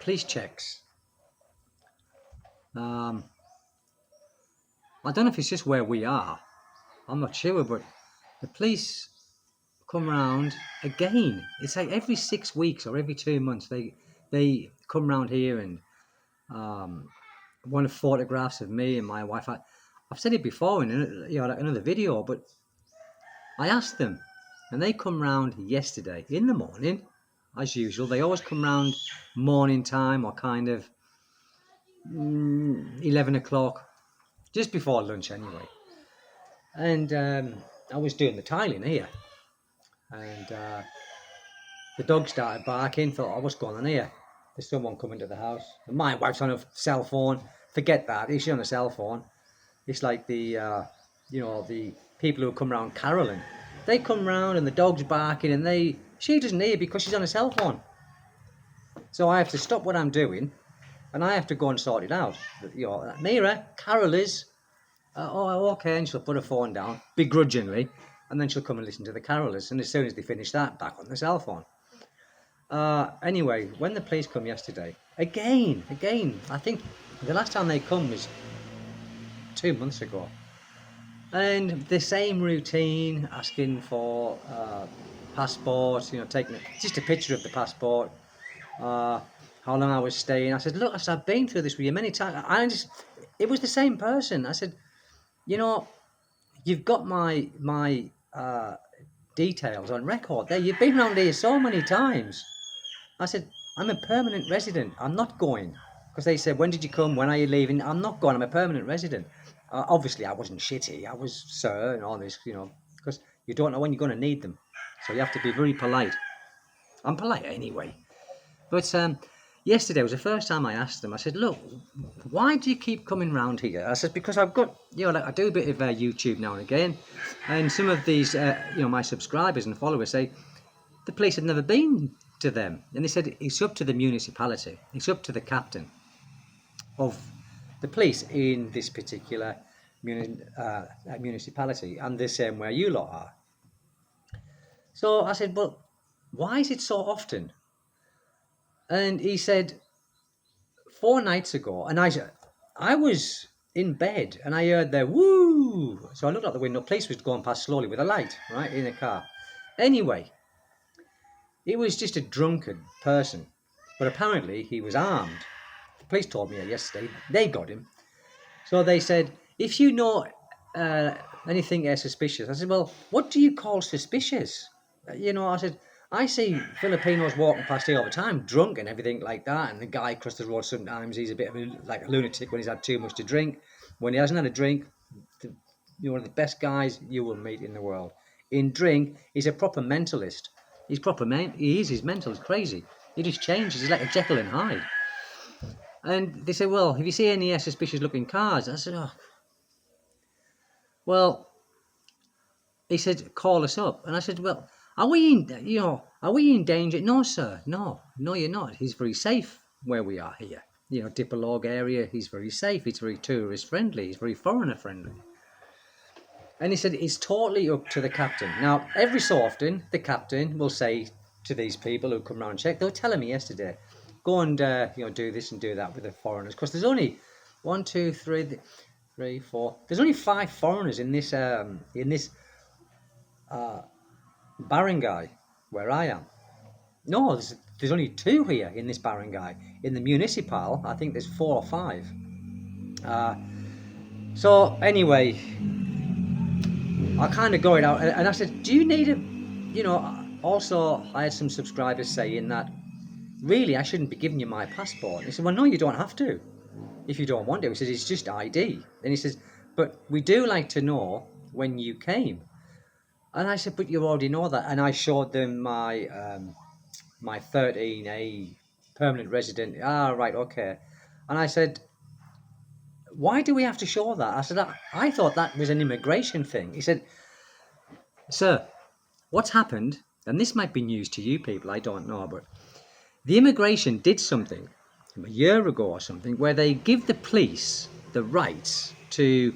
police checks. I don't know if it's just where we are. I'm not sure, but the police come round again. It's like every 6 weeks or every 2 months they come round here and want photographs of me and my wife. I've said it before in like another video, but I asked them, and they come round yesterday in the morning, as usual. They always come round morning time or kind of 11 o'clock, just before lunch anyway. And I was doing the tiling here, and the dog started barking. Thought, oh, what's going on here? There's someone coming to the house. And my wife's on a cell phone. Forget that. She's on a cell phone. It's like the people who come round caroling. They come round and the dog's barking, and she doesn't hear because she's on a cell phone. So I have to stop what I'm doing, and I have to go and sort it out. Mira, Carol is. Oh, okay, and she'll put her phone down begrudgingly, and then she'll come and listen to the carolers. And as soon as they finish that, back on the cell phone. Anyway, when the police come yesterday, again, I think the last time they come was 2 months ago, and the same routine, asking for passport, taking just a picture of the passport, how long I was staying. I said, look, I've been through this with you many times. It was the same person. I said, you've got my details on record there. You've been around here so many times. I said, I'm a permanent resident. I'm not going. Because they said, when did you come? When are you leaving? I'm not going. I'm a permanent resident. Obviously, I wasn't shitty. I was sir and all this, because you don't know when you're going to need them. So you have to be very polite. I'm polite anyway. But yesterday was the first time I asked them. I said, look, why do you keep coming round here? I said, because I've got, I do a bit of YouTube now and again. And some of these, my subscribers and followers say, the police had never been to them. And they said, it's up to the municipality. It's up to the captain of the police in this particular municipality, and the same where you lot are. So I said, well, why is it so often? And he said, 4 nights ago, and I was in bed and I heard the woo. So I looked out the window. Police was going past slowly with a light, right, in a car. Anyway, it was just a drunken person, but apparently he was armed. The police told me yesterday they got him. So they said, if you know anything suspicious, I said, well, what do you call suspicious? I said, I see Filipinos walking past here all the time, drunk and everything like that. And the guy across the road, sometimes he's a bit of like a lunatic when he's had too much to drink. When he hasn't had a drink, you're one of the best guys you will meet in the world. In drink, he's a proper mentalist. He's he's mental, he's crazy. He just changes, he's like a Jekyll and Hyde. And they said, well, if you see any suspicious looking cars, I said, oh. Well, he said, call us up. And I said, well, are we in danger? No, sir. No, you're not. He's very safe where we are here. Dipolog area, he's very safe. It's very tourist friendly. He's very foreigner friendly. And he said, it's totally up to the captain. Now, every so often, the captain will say to these people who come round and check, they were telling me yesterday, go and, do this and do that with the foreigners. Because there's only 1, 2, 3, 4. There's only 5 foreigners in this barangay where I am. No, there's only 2 here in this barangay. In the municipal, I think there's 4 or 5. So anyway, I kind of got it out, and I said, do you need also I had some subscribers saying that really I shouldn't be giving you my passport. And he said, well, no, you don't have to if you don't want to. He says, it's just ID. And he says, but we do like to know when you came. And I said, but you already know that. And I showed them my 13A permanent resident. Right, okay. And I said, why do we have to show that? I said, I thought that was an immigration thing. He said, sir, what's happened, and this might be news to you people, I don't know, but the immigration did something a year ago or something where they give the police the rights to,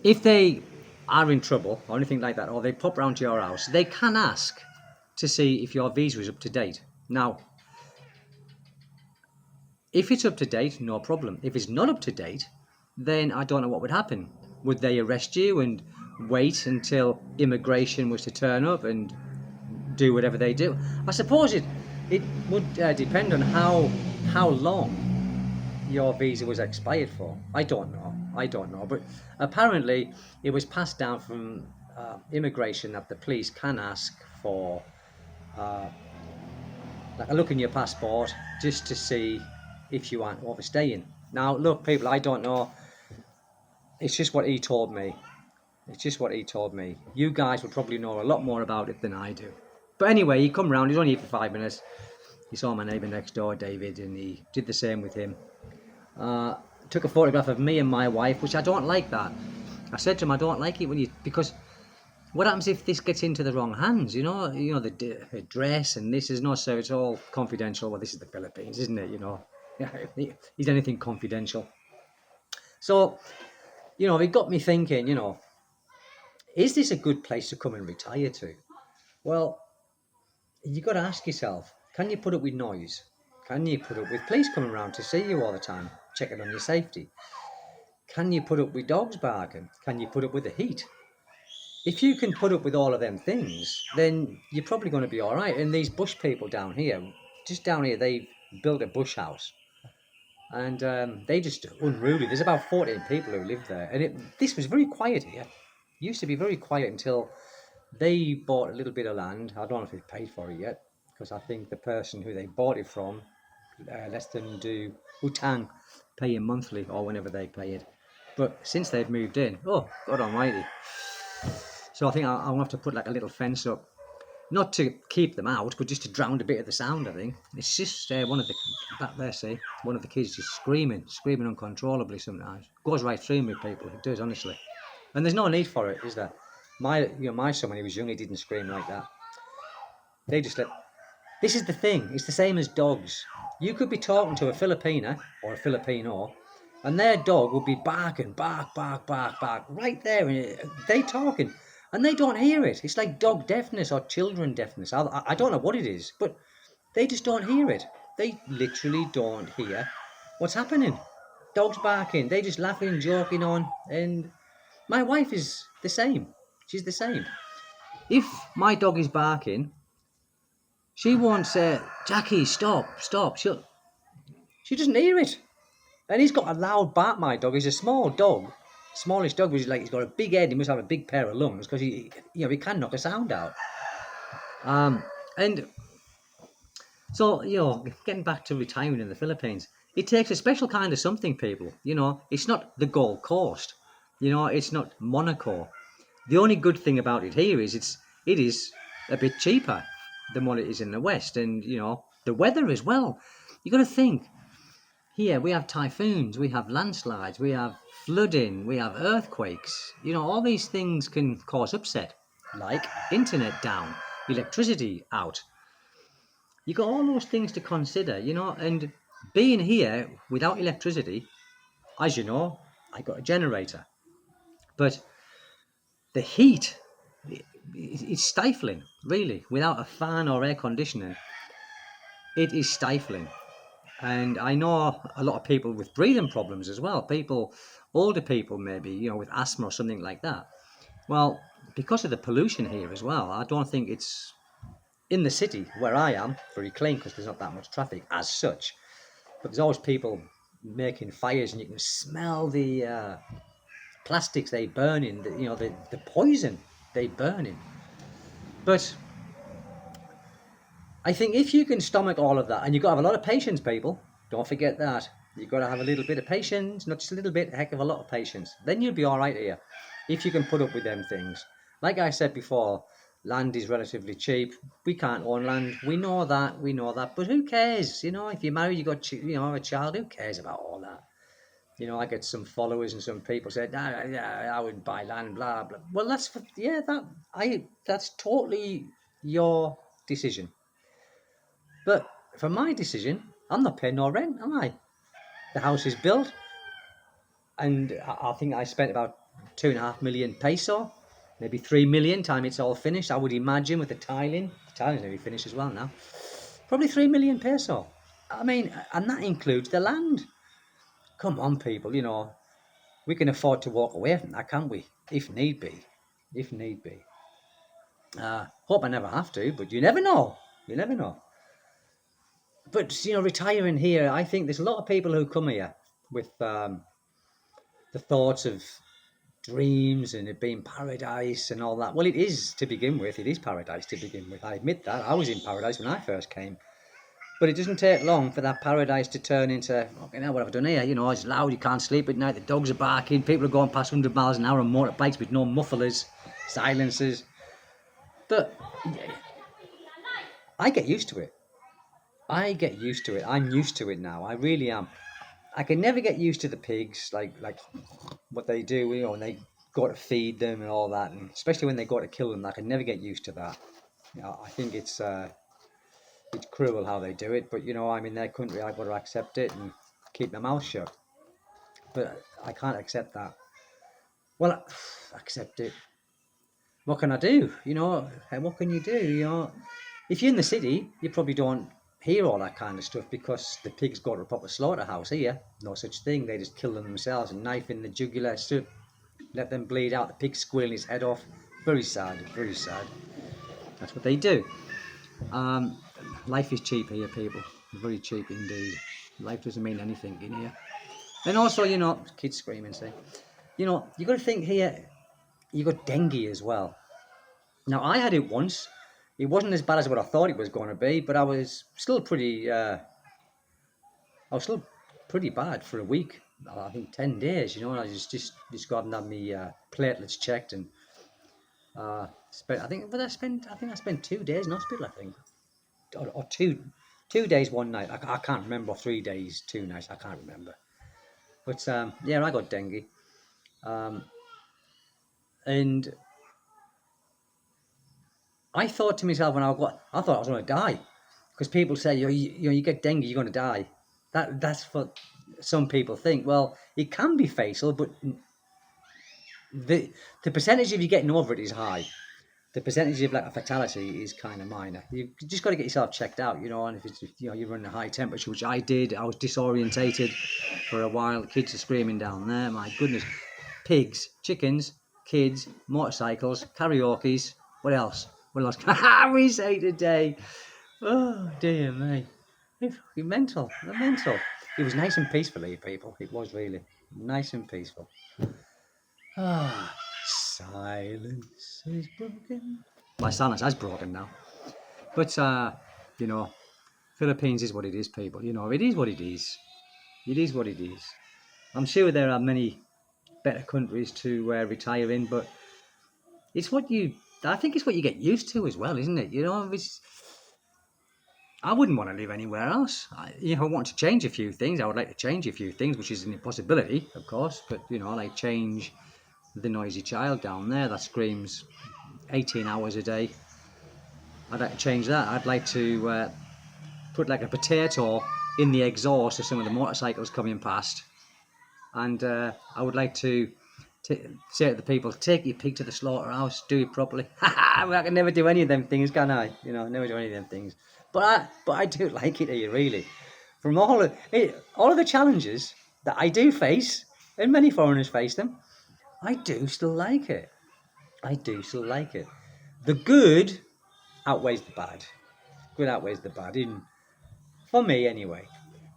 if they are in trouble or anything like that, or they pop round to your house, they can ask to see if your visa is up to date. Now, If it's up to date, no problem. If it's not up to date, then I don't know what would happen. Would they arrest you and wait until immigration was to turn up and do whatever they do? I suppose it would depend on how long your visa was expired for. I don't know. But apparently it was passed down from immigration that the police can ask for like a look in your passport just to see if you aren't overstaying. Now, look, people, I don't know. It's just what he told me. You guys would probably know a lot more about it than I do. But anyway, he come round. He's only here for 5 minutes. He saw my neighbour next door, David, and he did the same with him. Took a photograph of me and my wife, which I don't like that. I said to him, I don't like it because what happens if this gets into the wrong hands? You know, the address and this is no, so it's all confidential. Well, this is the Philippines, isn't it? You know, is anything confidential? So, it got me thinking. Is this a good place to come and retire to? Well, you got to ask yourself: can you put up with noise? Can you put up with police coming around to see you all the time, checking on your safety? Can you put up with dogs barking? Can you put up with the heat? If you can put up with all of them things, then you're probably going to be all right. And these bush people down here, they've built a bush house. And they just unruly. There's about 14 people who live there. And this was very quiet here. It used to be very quiet until they bought a little bit of land. I don't know if they've paid for it yet, because I think the person who they bought it from lets them do Utang, pay it monthly or whenever they pay it. But since they've moved in, oh, God almighty. So I think I'll have to put like a little fence up, not to keep them out, but just to drown a bit of the sound, I think. It's just one of the kids just screaming uncontrollably sometimes. Goes right through me, people. It does, honestly. And there's no need for it, is there? My son, when he was young, he didn't scream like that. They just let... This is the thing. It's the same as dogs. You could be talking to a Filipina or a Filipino, and their dog will be barking, bark, right there. And they talking, and they don't hear it. It's like dog deafness or children deafness. I don't know what it is, but they just don't hear it. They literally don't hear what's happening. Dogs barking, they just laughing, joking on. And my wife is the same. She's the same. If my dog is barking, she won't say, Jackie, stop. She doesn't hear it. And he's got a loud bark, my dog. He's a small dog. Smallish dog, which is like, he's got a big head. He must have a big pair of lungs because he can knock a sound out. And so, getting back to retiring in the Philippines, it takes a special kind of something, people. It's not the Gold Coast. It's not Monaco. The only good thing about it here is it is a bit cheaper than what it is in the West. And, the weather as well. You got to think. Here we have typhoons, we have landslides, we have flooding, we have earthquakes. All these things can cause upset, like internet down, electricity out. You got all those things to consider, and being here without electricity, as you know, I got a generator. But the heat, it's stifling, really. Without a fan or air conditioning, it is stifling. And I know a lot of people with breathing problems as well. Older people maybe, with asthma or something like that. Well, because of the pollution here as well, I don't think it's in the city where I am very clean because there's not that much traffic as such. But there's always people making fires and you can smell the plastics they burn in, the poison they burn in. But I think if you can stomach all of that, and you've got to have a lot of patience, people, don't forget that. You've got to have a little bit of patience, not just a little bit, a heck of a lot of patience. Then you'll be all right here, if you can put up with them things. Like I said before, land is relatively cheap. We can't own land. We know that. But who cares? If you're married, you've got, a child, who cares about all that? I get some followers and some people said, I wouldn't buy land, blah, blah. Well, that's totally your decision. But for my decision, I'm not paying no rent, am I? The house is built, and I think I spent about 2.5 million peso, maybe 3 million time it's all finished. I would imagine with the tiling. The tiling's nearly finished as well now. Probably 3 million peso. I mean, and that includes the land. Come on, people, we can afford to walk away from that, can't we? If need be. If need be. Hope I never have to, but you never know. You never know. But, retiring here, I think there's a lot of people who come here with the thoughts of dreams and it being paradise and all that. Well, it is to begin with. It is paradise to begin with. I admit that. I was in paradise when I first came. But it doesn't take long for that paradise to turn into, okay, now what have I done here? It's loud, you can't sleep at night, the dogs are barking, people are going past 100 miles an hour on motorbikes with no mufflers, silencers. But I get used to it. I'm used to it now. I really am. I can never get used to the pigs, like what they do, and they go to feed them and all that, and especially when they go to kill them. I can never get used to that. I think it's cruel how they do it, but I'm in their country. I've got to accept it and keep my mouth shut. But I can't accept that. Well, accept it. What can I do? What can you do? If you're in the city, you probably don't hear all that kind of stuff because the pigs go to a proper slaughterhouse here. No such thing. They just kill them themselves and knife in the jugular, let them bleed out. The pig squealing his head off. Very sad. Very sad. That's what they do. Life is cheap here, people. Very cheap indeed. Life doesn't mean anything in here. And also, kids screaming, say, you got to think here, you got dengue as well. Now, I had it once. It wasn't as bad as what I thought it was going to be, but I was still pretty bad for a week. I think 10 days, and I just got and had me platelets checked and I spent 2 days in hospital, I think. Or 2 days, 1 night. I can't remember. 3 days, 2 nights. I can't remember. But yeah, I got dengue, and I thought to myself I thought I was going to die, because people say you get dengue, you're going to die. That's what some people think. Well, it can be fatal, but the percentage of you getting over it is high. The percentage of a fatality is kind of minor. You just got to get yourself checked out, and if it's you're running a high temperature, which I did, I was disorientated for a while. The kids are screaming down there. My goodness, pigs, chickens, kids, motorcycles, karaoke's. What else? What else can we say today? Oh dear me, it's mental. Mental. It was nice and peaceful here, people. It was really nice and peaceful. Ah. Silence is broken. My silence has broken now. But, Philippines is what it is, people. It is what it is. It is what it is. I'm sure there are many better countries to retire in, but I think it's what you get used to as well, isn't it? I wouldn't want to live anywhere else. I want to change a few things. I would like to change a few things, which is an impossibility, of course, but, I like change the noisy child down there that screams 18 hours a day. I'd like to change that. I'd like to put a potato in the exhaust of some of the motorcycles coming past, and I would like to say to the people, take your pig to the slaughterhouse, do it properly. I can never do any of them things, can I? Never do any of them things. But I do like it here, really. From all of the challenges that I do face, and many foreigners face them, I do still like it. The good outweighs the bad. Good outweighs the bad, for me anyway.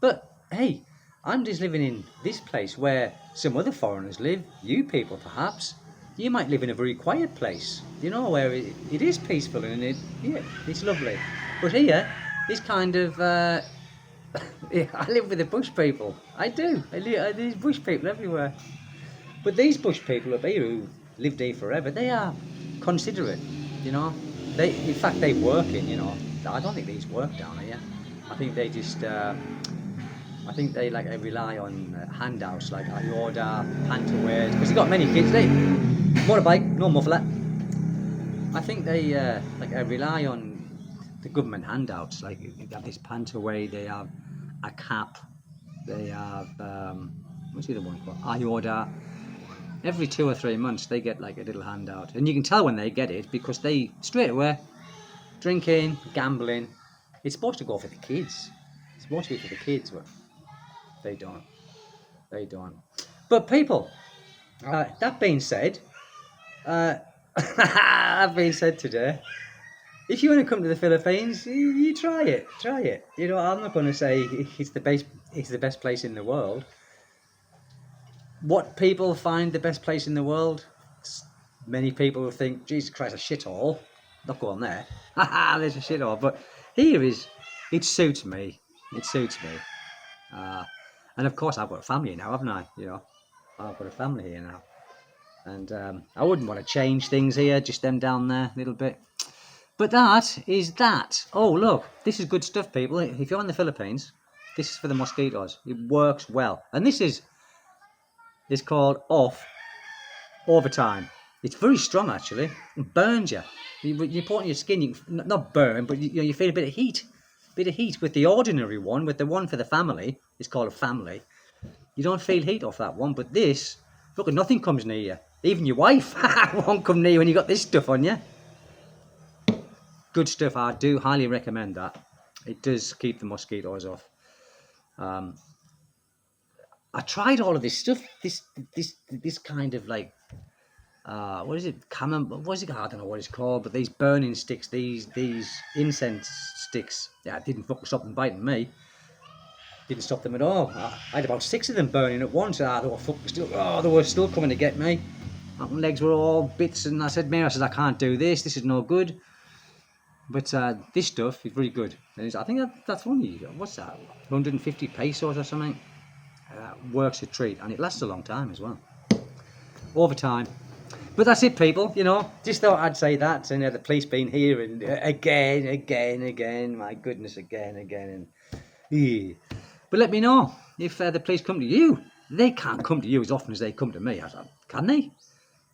But hey, I'm just living in this place where some other foreigners live. You people, perhaps, you might live in a very quiet place, where it is peaceful and it's lovely. But here, it's kind of, I live with the bush people. I do. There's bush people everywhere. But these bush people up here who lived here forever, they are considerate, in fact, they work in, I don't think these work down here. I think they just, they rely on handouts like Iorda, Pantaway, because you've got many kids, motorbike, no muffler. I think they, rely on the government handouts, like they have this Pantaway, they have a cap, they have, what's the other one called? Iorda. Every 2 or 3 months they get a little handout, and you can tell when they get it because they straight away drinking, gambling. It's supposed to go for the kids. It's mostly for the kids, but they don't. They don't. But people, that being said, that being said today, if you want to come to the Philippines, you try it. Try it. You know, I'm not going to say it's the best. It's the best place in the world. What people find the best place in the world? Many people will think, Jesus Christ, a shithole. Not going there. There's a shithole. But here is, it suits me. It suits me. And of course, I've got a family now, haven't I? You know, I've got a family here now. And I wouldn't want to change things here, just them down there a little bit. But that is that. Oh, look, this is good stuff, people. If you're in the Philippines, this is for the mosquitoes. It works well. And this is called Off Overtime. It's very strong, actually. It burns you. You put it on your skin, you can, not burn, but you feel a bit of heat. Bit of heat with the ordinary one, with the one for the family. It's called a family. You don't feel heat off that one, but this, look, nothing comes near you. Even your wife won't come near you when you got this stuff on you. Good stuff. I do highly recommend that. It does keep the mosquitoes off. I tried all of this stuff. This kind of like, what is it? What is it? I don't know what it's called, but these burning sticks, these incense sticks. Yeah, it didn't fucking stop them biting me. Didn't stop them at all. I had about 6 of them burning at once. They were still coming to get me. My legs were all bits, and I said, Mary, I can't do this. This is no good. But this stuff is very good. And I think that's only, what's that, 150 pesos or something? Works a treat, and it lasts a long time as well. Over time. But that's it, people. You know, just thought I'd say that. And the police been here, and again. My goodness, again. Yeah. But let me know if the police come to you. They can't come to you as often as they come to me. I said, can they?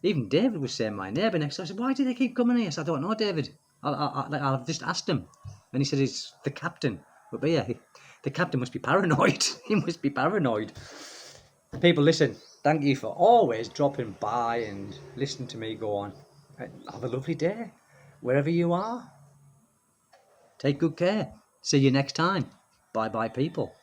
Even David was saying, my neighbour next door, I said, why do they keep coming here? I said, I don't know, David. I've just asked him. And he said, it's the captain. But yeah, the captain must be paranoid. He must be paranoid. People, listen, thank you for always dropping by and listening to me go on. Have a lovely day, wherever you are. Take good care. See you next time. Bye-bye, people.